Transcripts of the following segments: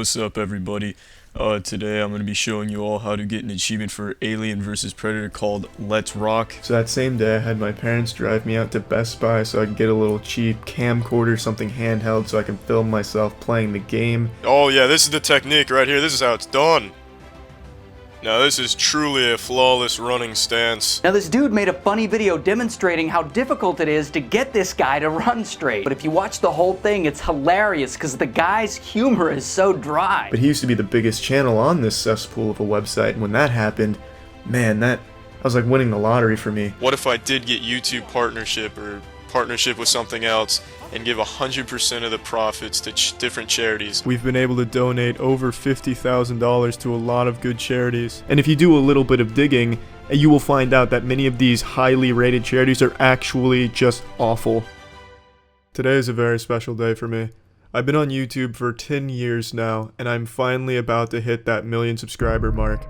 What's up, everybody? Today I'm going to be showing you all how to get an achievement for Alien vs Predator called Let's Rock. So that same day I had my parents drive me out to Best Buy so I could get a little cheap camcorder, something handheld so I can film myself playing the game. Oh yeah, this is the technique right here. This is how it's done. Now this is truly a flawless running stance. Now this dude made a funny video demonstrating how difficult it is to get this guy to run straight. But if you watch the whole thing, it's hilarious because the guy's humor is so dry. But he used to be the biggest channel on this cesspool of a website, and when that happened, man, that was like winning the lottery for me. What if I did get YouTube partnership or partnership with something else and give 100% of the profits to different charities? We've been able to donate over $50,000 to a lot of good charities. And if you do a little bit of digging, you will find out that many of these highly rated charities are actually just awful. Today is a very special day for me. I've been on YouTube for 10 years now, and I'm finally about to hit that 1,000,000 subscriber mark.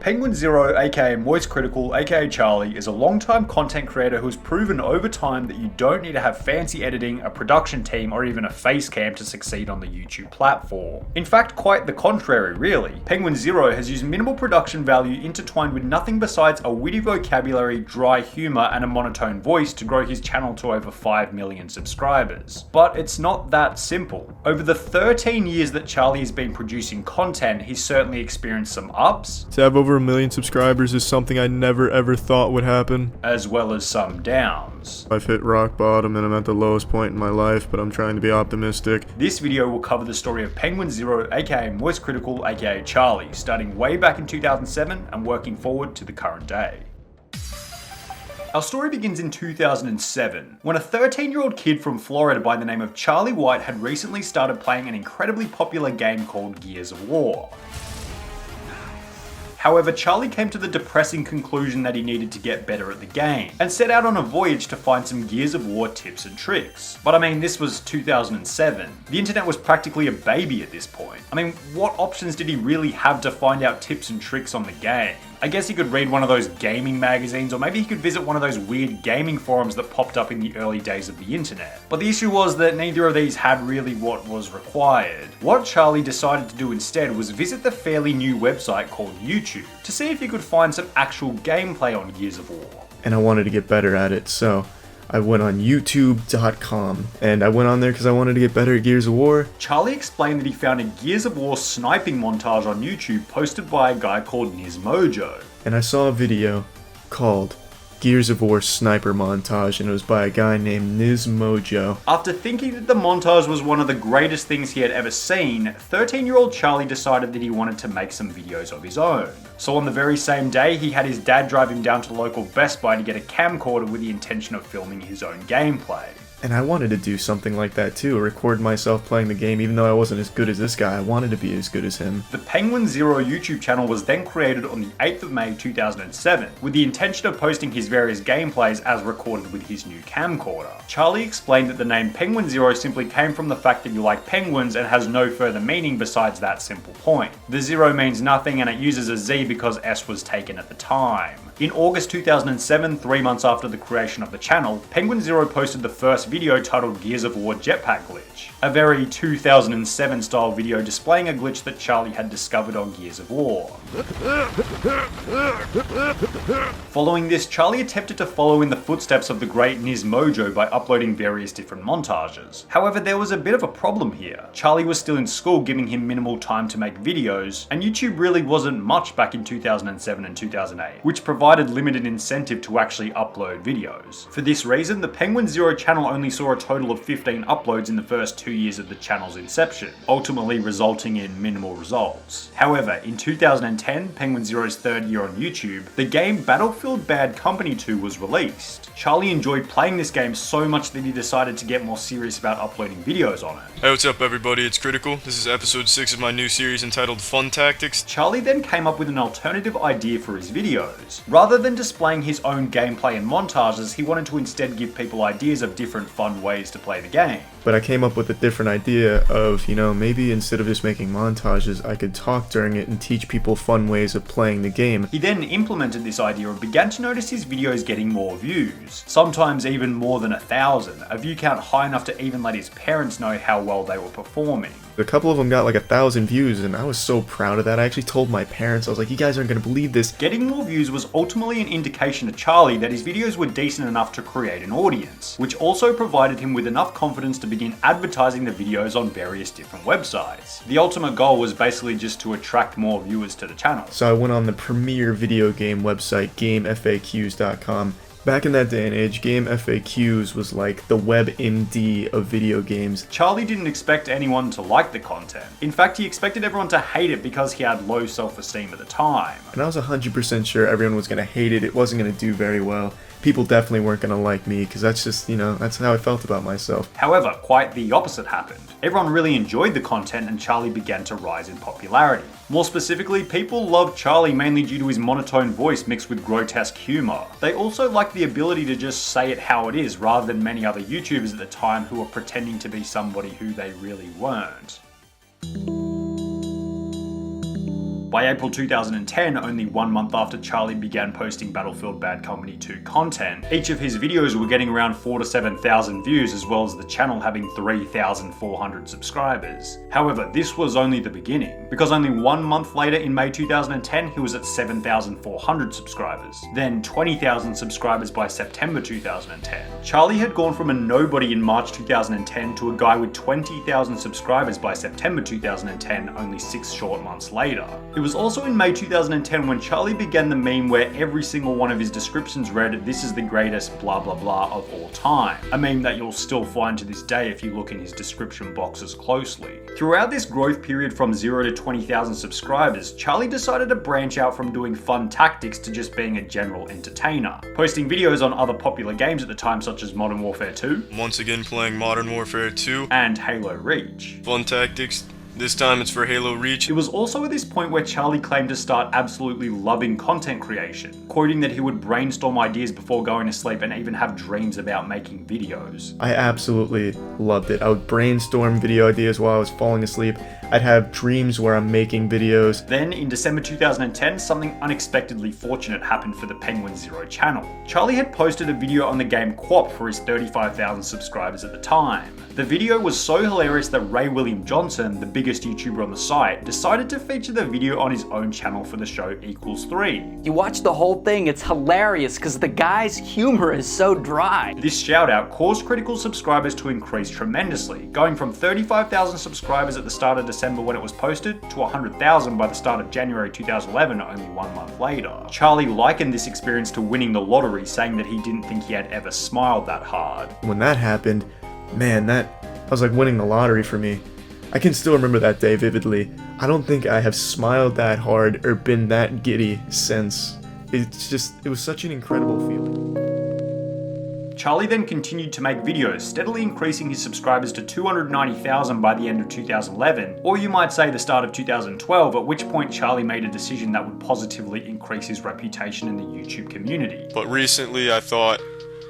Penguinz0, aka Cr1TiKaL, aka Charlie, is a long-time content creator who's proven over time that you don't need to have fancy editing, a production team, or even a face cam to succeed on the YouTube platform. In fact, quite the contrary, really. Penguinz0 has used minimal production value intertwined with nothing besides a witty vocabulary, dry humor, and a monotone voice to grow his channel to over 5 million subscribers. But it's not that simple. Over the 13 years that Charlie has been producing content, he's certainly experienced some ups. To have over 1,000,000 subscribers is something I never ever thought would happen. As well as some downs. I've hit rock bottom and I'm at the lowest point in my life, but I'm trying to be optimistic. This video will cover the story of Penguinz0, aka Cr1TiKaL, aka Charlie, starting way back in 2007 and working forward to the current day. Our story begins in 2007, when a 13-year-old kid from Florida by the name of Charlie White had recently started playing an incredibly popular game called Gears of War. However, Charlie came to the depressing conclusion that he needed to get better at the game, and set out on a voyage to find some Gears of War tips and tricks. But I mean, this was 2007. The internet was practically a baby at this point. I mean, what options did he really have to find out tips and tricks on the game? I guess he could read one of those gaming magazines, or maybe he could visit one of those weird gaming forums that popped up in the early days of the internet. But the issue was that neither of these had really what was required. What Charlie decided to do instead was visit the fairly new website called YouTube to see if he could find some actual gameplay on Gears of War. And I wanted to get better at it, so I went on youtube.com, and I went on there because I wanted to get better at Gears of War. Charlie explained that he found a Gears of War sniping montage on YouTube posted by a guy called Nizmojo. And I saw a video called Gears of War Sniper Montage, and it was by a guy named Nizmojo. After thinking that the montage was one of the greatest things he had ever seen, 13-year-old Charlie decided that he wanted to make some videos of his own. So on the very same day, he had his dad drive him down to the local Best Buy to get a camcorder with the intention of filming his own gameplay. And I wanted to do something like that too, record myself playing the game. Even though I wasn't as good as this guy, I wanted to be as good as him. The Penguinz0 YouTube channel was then created on the 8th of May 2007, with the intention of posting his various gameplays as recorded with his new camcorder. Charlie explained that the name Penguinz0 simply came from the fact that you like penguins and has no further meaning besides that simple point. The 0 means nothing and it uses a Z because S was taken at the time. In August 2007, 3 months after the creation of the channel, Penguinz0 posted the first video titled Gears of War Jetpack Glitch, a very 2007 style video displaying a glitch that Charlie had discovered on Gears of War. Following this, Charlie attempted to follow in the footsteps of the great Nizmojo by uploading various different montages. However, there was a bit of a problem here. Charlie was still in school, giving him minimal time to make videos, and YouTube really wasn't much back in 2007 and 2008, which provided limited incentive to actually upload videos. For this reason, the Penguinz0 channel only saw a total of 15 uploads in the first 2 years of the channel's inception, ultimately resulting in minimal results. However, in 2010, Penguinz0's third year on YouTube, the game Battlefield Bad Company 2 was released. Charlie enjoyed playing this game so much that he decided to get more serious about uploading videos on it. Hey, what's up, everybody? It's Cr1TiKaL. This is episode 6 of my new series entitled Fun Tactics. Charlie then came up with an alternative idea for his videos. Rather than displaying his own gameplay and montages, he wanted to instead give people ideas of different fun ways to play the game. But I came up with a different idea of, maybe instead of just making montages, I could talk during it and teach people fun ways of playing the game. He then implemented this idea and began to notice his videos getting more views, sometimes even more than 1,000, a view count high enough to even let his parents know how well they were performing. A couple of them got like 1,000 views, and I was so proud of that. I actually told my parents, I was like, you guys aren't gonna believe this. Getting more views was ultimately an indication to Charlie that his videos were decent enough to create an audience, which also provided him with enough confidence to begin advertising the videos on various different websites. The ultimate goal was basically just to attract more viewers to the channel. So I went on the premier video game website, GameFAQs.com. Back in that day and age, Game FAQs was like the WebMD of video games. Charlie didn't expect anyone to like the content. In fact, he expected everyone to hate it because he had low self-esteem at the time. And I was 100% sure everyone was going to hate it. It wasn't going to do very well. People definitely weren't going to like me because that's just, that's how I felt about myself. However, quite the opposite happened. Everyone really enjoyed the content and Charlie began to rise in popularity. More specifically, people loved Charlie mainly due to his monotone voice mixed with grotesque humour. They also liked the ability to just say it how it is rather than many other YouTubers at the time who were pretending to be somebody who they really weren't. By April 2010, only 1 month after Charlie began posting Battlefield Bad Company 2 content, each of his videos were getting around 4,000 to 7,000 views, as well as the channel having 3,400 subscribers. However, this was only the beginning, because only 1 month later in May 2010, he was at 7,400 subscribers, then 20,000 subscribers by September 2010. Charlie had gone from a nobody in March 2010 to a guy with 20,000 subscribers by September 2010, only 6 short months later. It was also in May 2010 when Charlie began the meme where every single one of his descriptions read, "This is the greatest blah blah blah of all time." A meme that you'll still find to this day if you look in his description boxes closely. Throughout this growth period from 0 to 20,000 subscribers, Charlie decided to branch out from doing fun tactics to just being a general entertainer, posting videos on other popular games at the time such as Modern Warfare 2, Once again playing Modern Warfare 2, and Halo Reach. fun tactics. This time it's for Halo Reach. It was also at this point where Charlie claimed to start absolutely loving content creation, quoting that he would brainstorm ideas before going to sleep and even have dreams about making videos. I absolutely loved it. I would brainstorm video ideas while I was falling asleep. I'd have dreams where I'm making videos. Then, in December 2010, something unexpectedly fortunate happened for the Penguinz0 channel. Charlie had posted a video on the game Qr1TiKaL for his 35,000 subscribers at the time. The video was so hilarious that Ray William Johnson, the biggest YouTuber on the site, decided to feature the video on his own channel for the show Cr1TiKaL. You watch the whole thing, it's hilarious because the guy's humor is so dry. This shout out caused Critical subscribers to increase tremendously, going from 35,000 subscribers at the start of December when it was posted to 100,000 by the start of January 2011, only 1 month later. Charlie likened this experience to winning the lottery, saying that he didn't think he had ever smiled that hard. When that happened, man, that was like winning the lottery for me. I can still remember that day vividly. I don't think I have smiled that hard or been that giddy since. It was such an incredible feeling. Charlie then continued to make videos, steadily increasing his subscribers to 290,000 by the end of 2011, or you might say the start of 2012, at which point Charlie made a decision that would positively increase his reputation in the YouTube community. But recently I thought,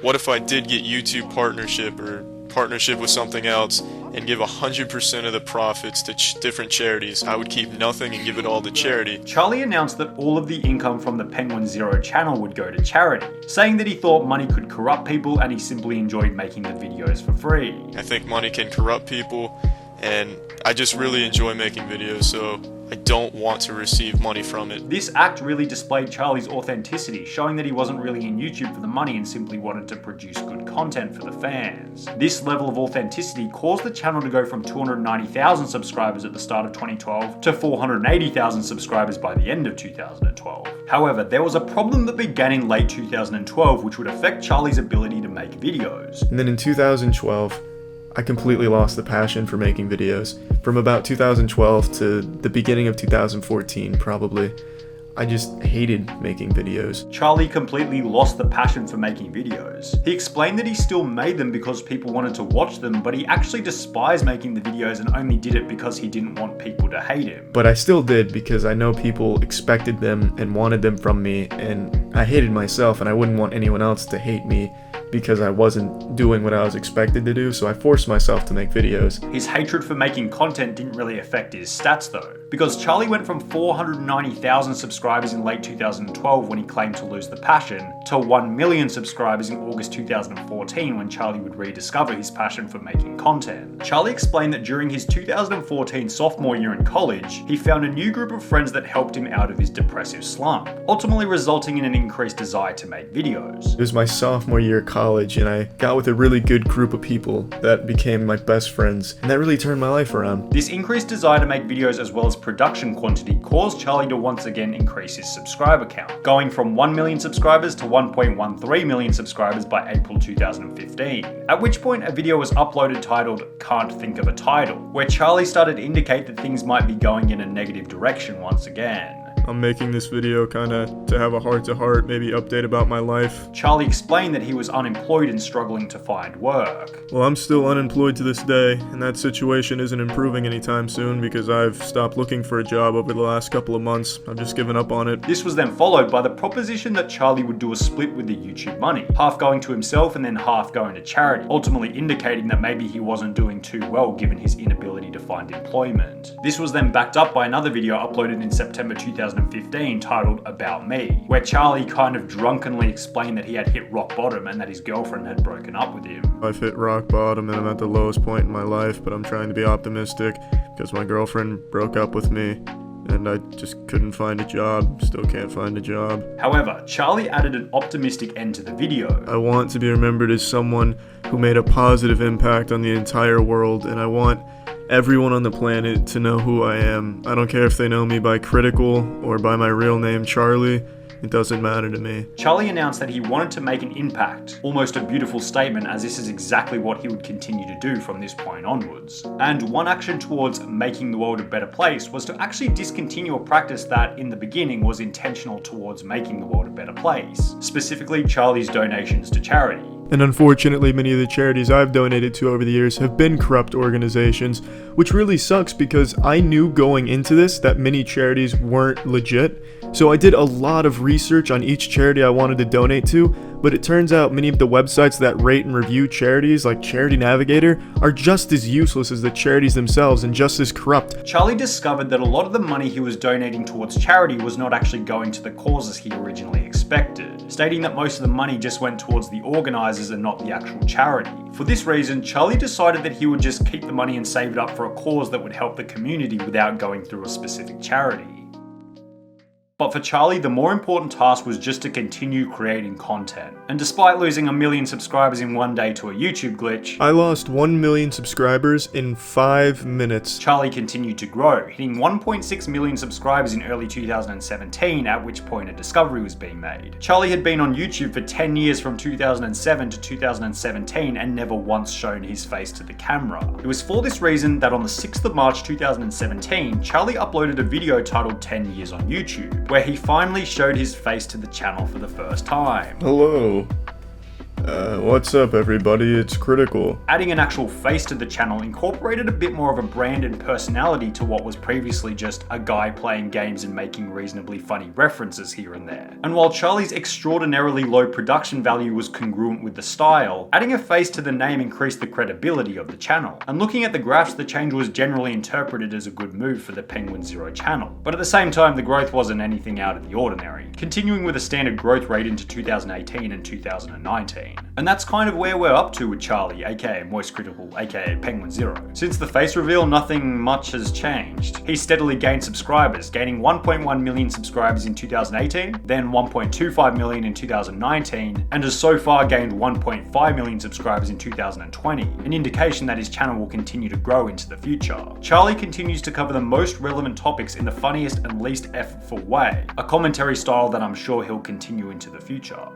what if I did get YouTube partnership or partnership with something else and give 100% of the profits to different charities? I would keep nothing and give it all to charity. Charlie announced that all of the income from the Penguinz0 channel would go to charity, saying that he thought money could corrupt people and he simply enjoyed making the videos for free. I think money can corrupt people, and I just really enjoy making videos, so I don't want to receive money from it. This act really displayed Charlie's authenticity, showing that he wasn't really in YouTube for the money and simply wanted to produce good content for the fans. This level of authenticity caused the channel to go from 290,000 subscribers at the start of 2012 to 480,000 subscribers by the end of 2012. However, there was a problem that began in late 2012 which would affect Charlie's ability to make videos. And then in 2012, I completely lost the passion for making videos. From about 2012 to the beginning of 2014, probably, I just hated making videos. Charlie completely lost the passion for making videos. He explained that he still made them because people wanted to watch them, but he actually despised making the videos and only did it because he didn't want people to hate him. But I still did because I know people expected them and wanted them from me, and I hated myself and I wouldn't want anyone else to hate me because I wasn't doing what I was expected to do, so I forced myself to make videos. His hatred for making content didn't really affect his stats though, because Charlie went from 490,000 subscribers in late 2012 when he claimed to lose the passion, to 1 million subscribers in August 2014 when Charlie would rediscover his passion for making content. Charlie explained that during his 2014 sophomore year in college, he found a new group of friends that helped him out of his depressive slump, ultimately resulting in an increased desire to make videos. It was my sophomore year of college, and I got with a really good group of people that became my best friends, and that really turned my life around. This increased desire to make videos as well as production quantity caused Charlie to once again increase his subscriber count, going from 1 million subscribers to 1.13 million subscribers by April 2015, at which point a video was uploaded titled "Can't Think of a Title," where Charlie started to indicate that things might be going in a negative direction once again. I'm making this video kinda to have a heart-to-heart, maybe update about my life. Charlie explained that he was unemployed and struggling to find work. Well, I'm still unemployed to this day, and that situation isn't improving anytime soon because I've stopped looking for a job over the last couple of months. I've just given up on it. This was then followed by the proposition that Charlie would do a split with the YouTube money, half going to himself and then half going to charity, ultimately indicating that maybe he wasn't doing too well given his inability to find employment. This was then backed up by another video uploaded in September 2015 titled "About Me," where Charlie kind of drunkenly explained that he had hit rock bottom and that his girlfriend had broken up with him. I've hit rock bottom and I'm at the lowest point in my life, but I'm trying to be optimistic because my girlfriend broke up with me and I just couldn't find a job, still can't find a job. However, Charlie added an optimistic end to the video. I want to be remembered as someone who made a positive impact on the entire world, and I want everyone on the planet to know who I am. I don't care if they know me by Critical or by my real name, Charlie. It doesn't matter to me. Charlie announced that he wanted to make an impact, almost a beautiful statement, as this is exactly what he would continue to do from this point onwards. And one action towards making the world a better place was to actually discontinue a practice that in the beginning was intentional towards making the world a better place, specifically Charlie's donations to charity. And unfortunately, many of the charities I've donated to over the years have been corrupt organizations, which really sucks because I knew going into this that many charities weren't legit. So I did a lot of research on each charity I wanted to donate to, but it turns out many of the websites that rate and review charities, like Charity Navigator, are just as useless as the charities themselves and just as corrupt. Charlie discovered that a lot of the money he was donating towards charity was not actually going to the causes he originally expected, stating that most of the money just went towards the organizers and not the actual charity. For this reason, Charlie decided that he would just keep the money and save it up for a cause that would help the community without going through a specific charity. But for Charlie, the more important task was just to continue creating content. And despite losing 1 million subscribers in one day to a YouTube glitch, I lost 1 million subscribers in 5 minutes. Charlie continued to grow, hitting 1.6 million subscribers in early 2017, at which point a discovery was being made. Charlie had been on YouTube for 10 years from 2007 to 2017 and never once shown his face to the camera. It was for this reason that on the 6th of March 2017, Charlie uploaded a video titled 10 Years on YouTube, where he finally showed his face to the channel for the first time. Hello. What's up everybody, it's Critical. Adding an actual face to the channel incorporated a bit more of a brand and personality to what was previously just a guy playing games and making reasonably funny references here and there. And while Charlie's extraordinarily low production value was congruent with the style, adding a face to the name increased the credibility of the channel. And looking at the graphs, the change was generally interpreted as a good move for the Penguinz0 channel. But at the same time, the growth wasn't anything out of the ordinary, continuing with a standard growth rate into 2018 and 2019. And that's kind of where we're up to with Charlie, aka Moist Critical, aka Penguinz0. Since the face reveal, nothing much has changed. He steadily gained subscribers, gaining 1.1 million subscribers in 2018, then 1.25 million in 2019, and has so far gained 1.5 million subscribers in 2020, an indication that his channel will continue to grow into the future. Charlie continues to cover the most relevant topics in the funniest and least effortful way, a commentary style that I'm sure he'll continue into the future.